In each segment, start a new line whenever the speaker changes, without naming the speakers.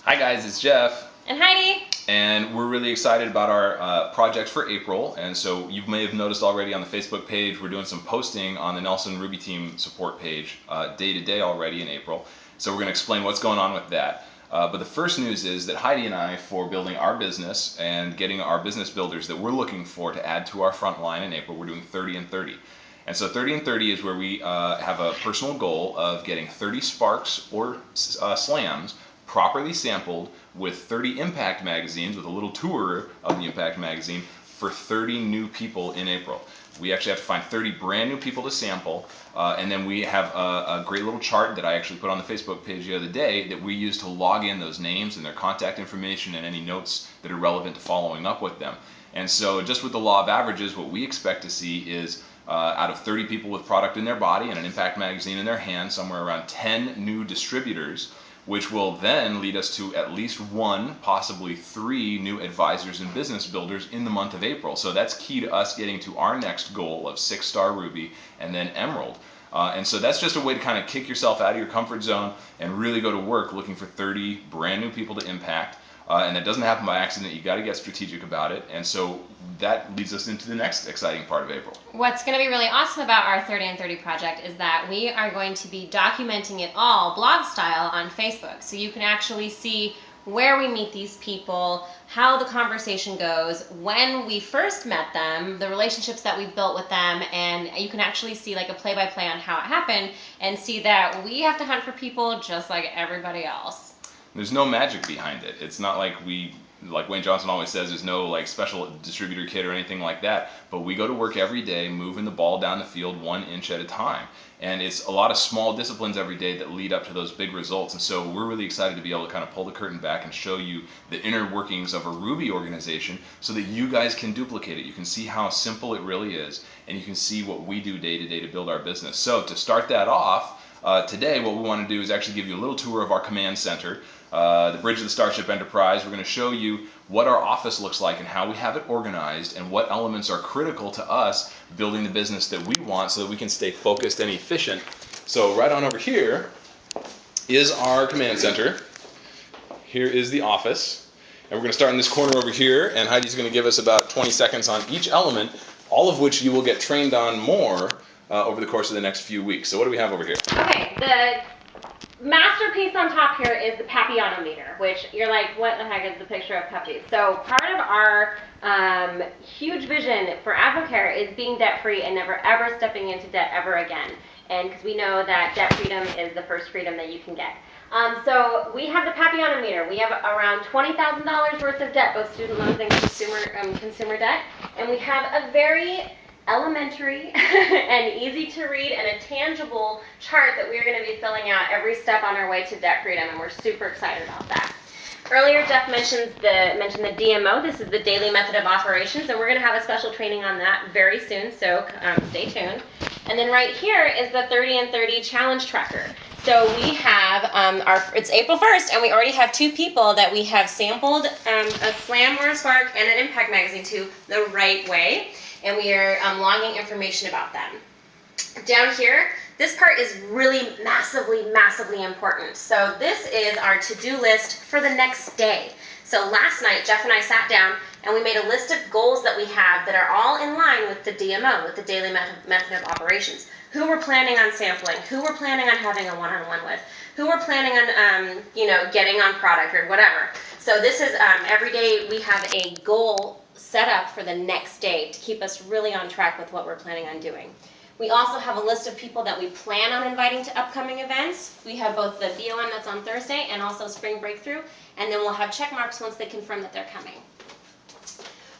Hi guys, it's Jeff.
And Heidi.
And we're really excited about our project for April. And so you may have noticed already on the Facebook page, we're doing some posting on the Nelson Ruby Team support page day to day already in April. So we're going to explain what's going on with that. But the first news is that Heidi and I, for building our business and getting our business builders that we're looking for to add to our front line in April, we're doing 30 and 30. And so 30 and 30 is where we have a personal goal of getting 30 sparks or slams properly sampled with 30 impact magazines, with a little tour of the impact magazine for 30 new people in April. We actually have to find 30 brand new people to sample, and then we have a great little chart that I actually put on the Facebook page the other day that we use to log in those names and their contact information and any notes that are relevant to following up with them. And so just with the law of averages, what we expect to see is out of 30 people with product in their body and an impact magazine in their hand, somewhere around 10 new distributors, which will then lead us to at least one, possibly 3 new advisors and business builders in the month of April. So that's key to us getting to our next goal of 6-star Ruby and then Emerald. And so that's just a way to kind of kick yourself out of your comfort zone and really go to work looking for 30 brand new people to impact. And that doesn't happen by accident. You got to get strategic about it. And so that leads us into the next exciting part of April.
What's going to be really awesome about our 30 and 30 project is that we are going to be documenting it all blog style on Facebook. So you can actually see where we meet these people, how the conversation goes, when we first met them, the relationships that we've built with them, and you can actually see like a play-by-play on how it happened and see that we have to hunt for people just like everybody else.
There's no magic behind it. It's not like like Wayne Johnson always says, there's no like special distributor kit or anything like that. But we go to work every day, moving the ball down the field 1 inch at a time. And it's a lot of small disciplines every day that lead up to those big results. And so we're really excited to be able to kind of pull the curtain back and show you the inner workings of a Ruby organization so that you guys can duplicate it. You can see how simple it really is, and you can see what we do day to day to build our business. So to start that off, today what we want to do is actually give you a little tour of our command center, the Bridge of the Starship Enterprise. We're going to show you what our office looks like and how we have it organized and what elements are critical to us building the business that we want so that we can stay focused and efficient. So right on over here is our command center. Here is the office. And we're going to start in this corner over here, and Heidi's going to give us about 20 seconds on each element, all of which you will get trained on more over the course of the next few weeks. So what do we have over here?
Okay, the masterpiece on top here is the Papillonometer, which you're like, what the heck is the picture of puppies? So part of our huge vision for Advocare is being debt-free and never ever stepping into debt ever again. And because we know that debt freedom is the first freedom that you can get. So we have the Papillonometer. We have around $20,000 worth of debt, both student loans and consumer debt. And we have a very elementary and easy to read and a tangible chart that we're going to be filling out every step on our way to debt freedom, and we're super excited about that. Earlier, Jeff mentioned the DMO. This is the Daily Method of Operations, and we're going to have a special training on that very soon, so stay tuned. And then right here is the 30 and 30 challenge tracker. So we have it's April 1st, and we already have 2 people that we have sampled a slam or a spark and an impact magazine to the right way, and we are logging information about them. Down here, this part is really massively important. So this is our to-do list for the next day. So last night, Jeff and I sat down and we made a list of goals that we have that are all in line with the DMO, with the Daily Method of Operations. Who we're planning on sampling, who we're planning on having a one-on-one with, who we're planning on, getting on product or whatever. So this is every day we have a goal set up for the next day to keep us really on track with what we're planning on doing. We also have a list of people that we plan on inviting to upcoming events. We have both the BOM that's on Thursday and also Spring Breakthrough, and then we'll have check marks once they confirm that they're coming.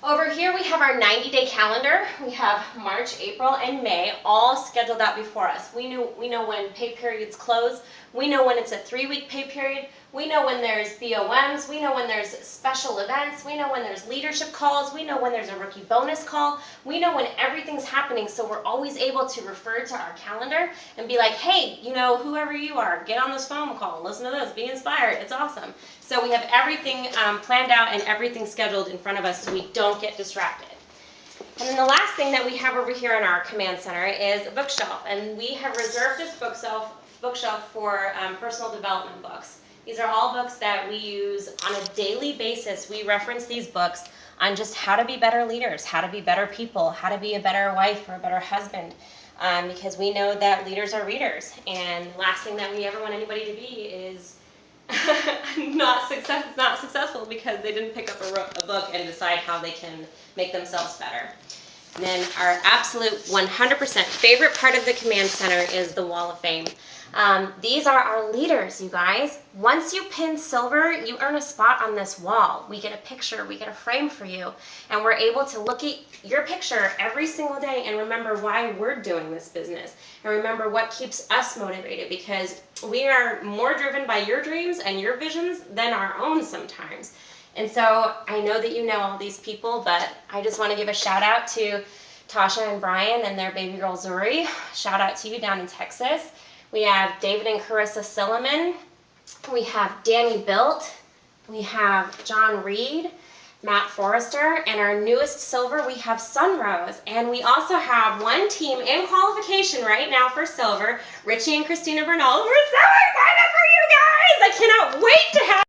Over here we have our 90-day calendar. We have March, April, and May all scheduled out before us. We know when pay periods close. We know when it's a 3-week pay period. We know when there's BOMs. We know when there's special events. We know when there's leadership calls. We know when there's a rookie bonus call. We know when everything's happening, so we're always able to refer to our calendar and be like, hey, whoever you are, get on this phone call, listen to this, be inspired, it's awesome. So we have everything planned out and everything scheduled in front of us so we don't get distracted. And then the last thing that we have over here in our command center is a bookshelf, and we have reserved this bookshelf
bookshelf for personal development books. These are all books that we use on a daily basis. We reference these books on just how to be better leaders, how to be better people, how to be a better wife or a better husband, because we know that leaders are readers, and the last thing that we ever want anybody to be is not successful because they didn't pick up a book and decide how they can make themselves better. And then our absolute 100% favorite part of the Command Center is the Wall of Fame. These are our leaders, you guys. Once you pin silver, you earn a spot on this wall. We get a picture, we get a frame for you, and we're able to look at your picture every single day and remember why we're doing this business, and remember what keeps us motivated, because we are more driven by your dreams and your visions than our own sometimes. And so I know that you know all these people, but I just want to give a shout out to Tasha and Brian and their baby girl Zuri. Shout out to you down in Texas. We have David and Carissa Silliman. We have Danny Bilt. We have John Reed, Matt Forrester, and our newest silver, we have Sunrose. And we also have one team in qualification right now for silver, Richie and Christina Bernal. We're so excited for you guys! I cannot wait to have